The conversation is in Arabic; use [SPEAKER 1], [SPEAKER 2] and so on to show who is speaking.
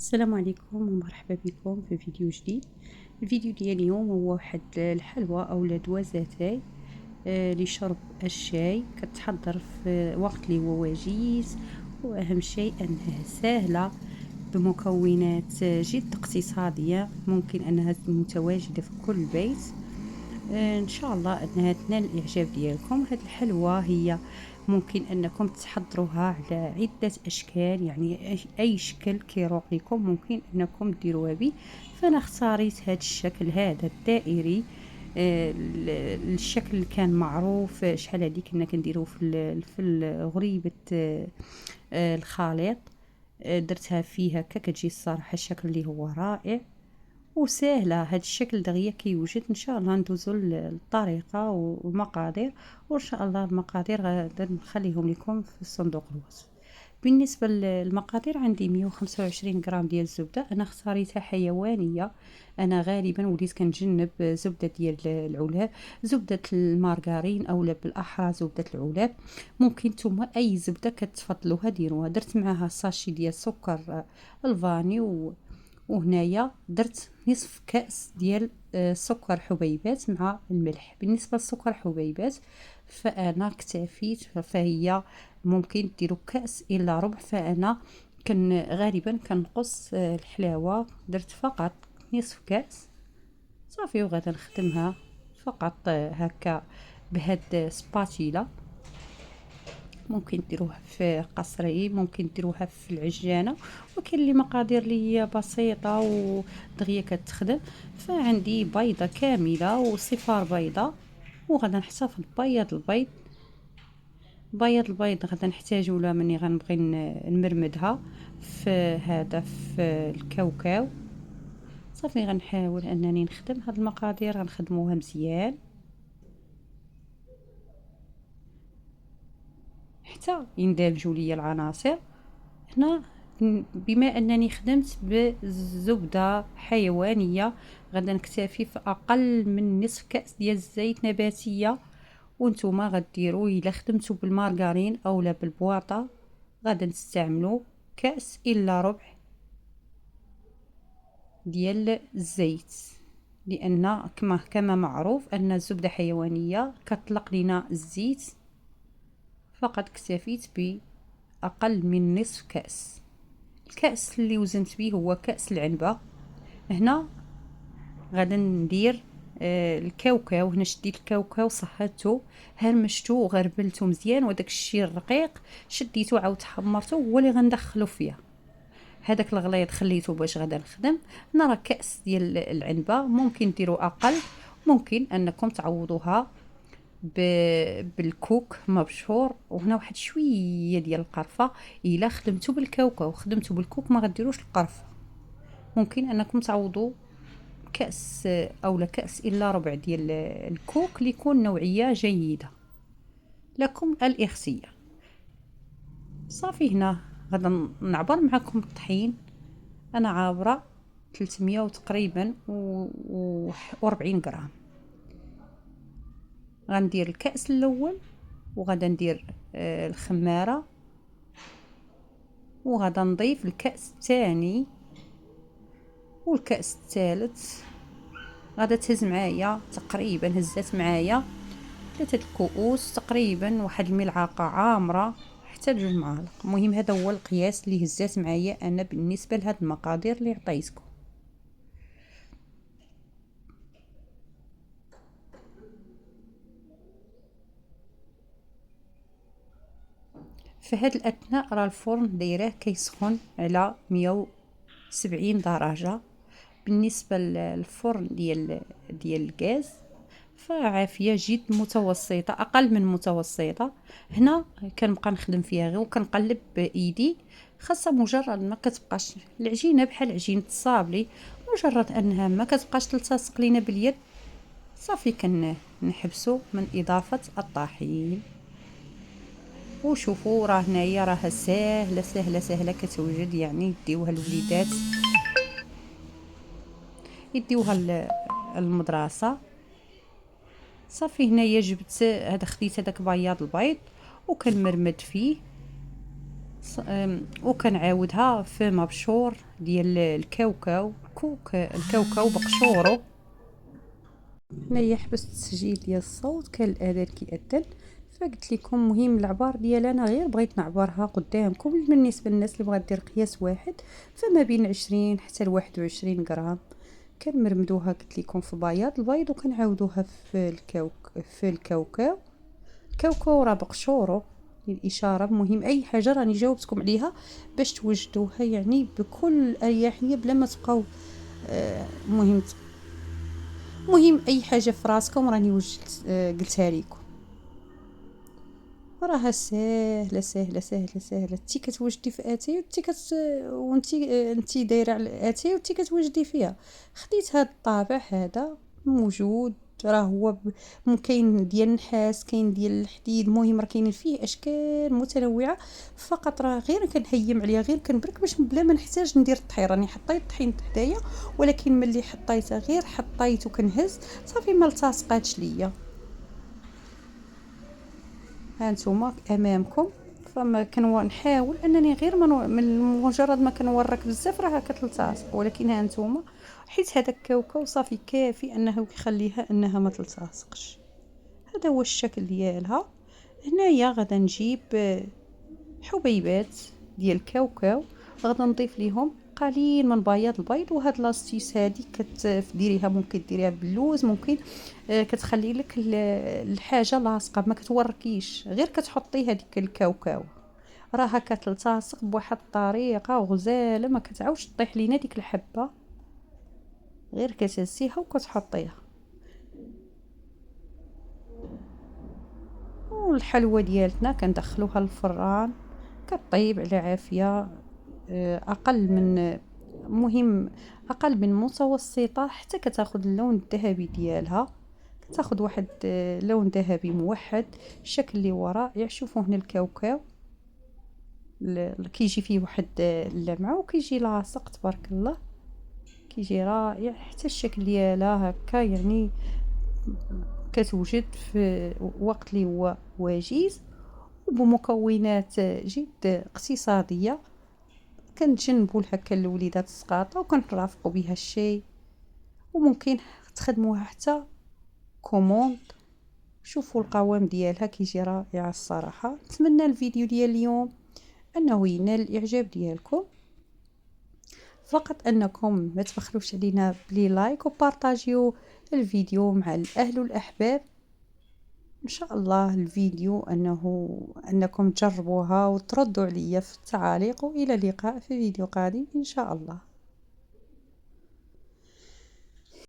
[SPEAKER 1] السلام عليكم ومرحبا بكم في فيديو جديد. الفيديو ديال اليوم هو واحد الحلوى او دوازاتاي لشرب الشاي. كتحضر في وقت اللي هو وجيز، واهم شيء انها سهله بمكونات جد اقتصاديه، ممكن انها متواجده في كل بيت. ان شاء الله انها تنال الاعجاب ديالكم. هذه الحلوى هي ممكن انكم تحضروها على عده اشكال، يعني اي شكل كيروق لكم ممكن انكم ديروها به. فانا اختاريت هذا الشكل هذا الدائري. الشكل كان معروف شحال هذه كنا كنديروه في غريبه الخليط. درتها فيه هكا كتجي الصراحه الشكل اللي هو رائع وسهله. هذا الشكل دغيا كيوجد. ان شاء الله ندوزو للطريقه والمقادير، وان شاء الله المقادير غادا نخليهم لكم في صندوق الوصف. بالنسبه للمقادير عندي 125 غرام ديال الزبده، انا اختاريتها حيوانيه. انا غالبا وليت كنجنب زبده ديال العلاب، زبده المارغرين اولا بالاحرى زبده العلاب. ممكن نتوما اي زبده كتفضلوها ديروها. درت معاها ساشي ديال سكر الفاني وهنايا درت نصف كأس ديال سكر حبيبات مع الملح. بالنسبة للسكر حبيبات فأنا اكتفيت، فهي ممكن ديروا كأس إلا ربع، فأنا غالبا كنقص الحلاوة. درت فقط نصف كأس صافي، وغادا نخدمها فقط هكا بهاد سباتيلا. ممكن ديروها في قصري، ممكن ديروها في العجانه، وكاين لي مقادير اللي هي بسيطه ودغيا كتخدم. فعندي بيضه كامله وصفار بيضه، وغادا نحتفظ بياض البيض غادا نحتاجو له مني غنبغي نمرمدها في هذا في الكاوكاو. صافي غنحاول انني نخدم هاد المقادير، غنخدموها مزيان حتى يندمجوا ليا العناصر. هنا بما انني خدمت بزبده حيوانيه غادا نكتفي في اقل من نصف كاس ديال الزيت نباتيه. وانتم غديروا الا خدمتوا بالمارغرين اولا بالبواطه غادا نستعملوا كاس الا ربع ديال الزيت، لان كما معروف ان الزبده حيوانيه كتطلق لنا الزيت. فقد اكتفيت باقل من نصف كاس. الكأس اللي وزنت به هو كأس العنبة. هنا غادا ندير الكاوكاو. هنا شديت الكاوكاو صهدته هرمشته وغربلته مزيان، وداك الشيء الرقيق شديته عاود حمرته هو اللي غندخلو فيه. هذاك الغليظ خليته باش غادا نخدم. هنا راه كأس ديال العنبة، ممكن ديروا اقل، ممكن انكم تعوضوها بالكوك مبشور. وهنا واحد شويه ديال القرفه. الا خدمتو بالكاوكاو خدمتو بالكوك ما غديروش القرفه. ممكن انكم تعوضوا كاس اولا كاس الا ربع ديال الكوك ليكون نوعيه جيده لكم الاخصيه. صافي هنا غادا نعبر معكم الطحين. انا عابره 300 تقريبا و40 غرام. غندير الكاس الاول، وغادا ندير الخماره، وغادا نضيف الكأس الثاني والكأس الثالث. غادا تهز معايا تقريبا، هزات معايا 3 كؤوس تقريبا، واحد الملعقه عامره حتى 2 معالق. المهم هذا هو القياس اللي هزات معايا انا بالنسبه لهاد المقادير اللي عطيتكم. في هاد الاثناء راه الفرن دايره كيسخن على 170 درجه. بالنسبه للفرن ديال الغاز فعافيه جد متوسطه، اقل من متوسطه. هنا كنبقى نخدم فيها غير وكنقلب بايدي. خاصه مجرد ما كتبقاش العجينه بحال عجينه الصابلي، مجرد انها ما كتبقاش تلتصق لينا باليد صافي كنحبسوا من اضافه الطحين. وشوفوا راه هنايا راه ساهله سهله سهله كتوجد، يعني يديوها الوليدات يديوها المدرسه. صافي هنايا جبت هذا، خديت هذاك بياض البيض وكنمرمد فيه وكنعاودها في مبشور ديال الكاوكاو، الكاوكاو بقشورو. هنايا حبست التسجيل ديال الصوت، كان الاذان كيأذن. فقلت لكم مهم العبار ديال انا غير بغيت نعبرها قدامكم بالنسبه للناس اللي بغات دير قياس واحد، فما بين 20 حتى ل 21 غرام. كنمرمدوها قلت لكم في بياض البيض، وكنعاودوها في الكاوكاو. الكاوكاو راه بقشورو الاشاره. مهم اي حاجه راني جاوبتكم عليها باش توجدوها يعني بكل اريحيه بلا ما تبقاو مهم اي حاجه في راسكم راني وجدت قلتها لكم. راها ساهله ساهله ساهله ساهله. انتي كتوجدي في اتاي وانتي انتي دايره على اتاي وانتي كتوجدي فيها. خديت هذا الطابع هذا موجود، راه هو كاين ديال النحاس، كاين ديال الحديد، المهم راه كاينين فيه اشكال متنوعه. فقط راه غير كنهيم عليها، غير كنبرك باش بلا ما نحتاج ندير الطحين. راني حطيت الطحين حدايا، ولكن ملي حطيتها غير حطيت وكنهز صافي ما التصقاتش ليا. هانتوما امامكم. فما نحاول انني غير من مجرد ما كنورك بزاف راه كتلتصق، ولكن هانتوما حيت هذاك الكاوكاو صافي كافي انه يخليها انها ما تلتصقش. هذا هو الشكل ديالها. هنايا غادا نجيب حبيبات ديال الكاوكاو، غادا نضيف ليهم قليل من بياض البيض. وهاد لاستيس هادي كتديريها، ممكن ديريها باللوز، ممكن كتخلي لك الحاجه لاصقه، ما كتوركيش، غير كتحطي هذيك الكاوكاو راها كتلتصق بواحد الطريقه غزاله، ما كتعاودش طيح لينا ديك الحبه، غير كتهزيها وكتحطيها. والحلوى ديالتنا كندخلوها للفران، كطيب على عافيه. اقل من مهم اقل من متوسطه حتى كتاخذ اللون الذهبي ديالها. كتاخذ واحد لون ذهبي موحد، الشكل اللي هو رائع. شوفوا هنا الكاوكاو كيجي فيه واحد اللمعه وكيجي لاصق تبارك الله، كيجي رائع. حتى الشكل ديالها هكا يعني كتوجد في وقت اللي هو وجيز وبمكونات جد اقتصاديه. كنتجنبوا هكا الوليدات السقاطه وكنرافقوا بها الشاي، وممكن تخدموها حتى كوموند. شوفوا القوام ديالها كيجي رائع الصراحه. نتمنى الفيديو ديال اليوم انه ينال الاعجاب ديالكم. فقط انكم ما تبخلوش علينا بلي لايك وبارطاجيو الفيديو مع الاهل والاحباب. ان شاء الله الفيديو انكم تجربوها وتردوا عليا في التعاليق، والى اللقاء في فيديو قادم ان شاء الله.